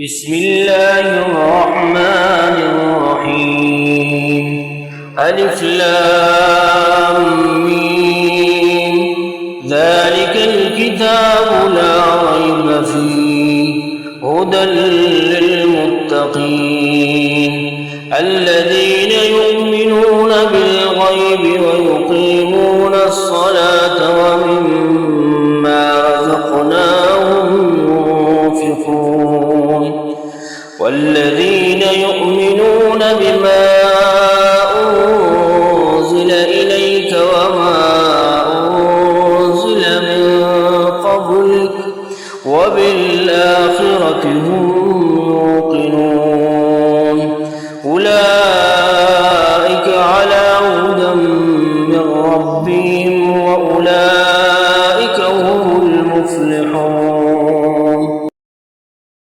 بسم الله الرحمن الرحيم ألف لام ميم ذلك الكتاب لا ريب فيه هدى للمتقين الذين يؤمنون بالغيب ويقيمون الصلاة ومما رزقناهم ينفقون والذين يؤمنون بما أنزل إليك وما أنزل من قبلك وبالآخرة هم يوقنون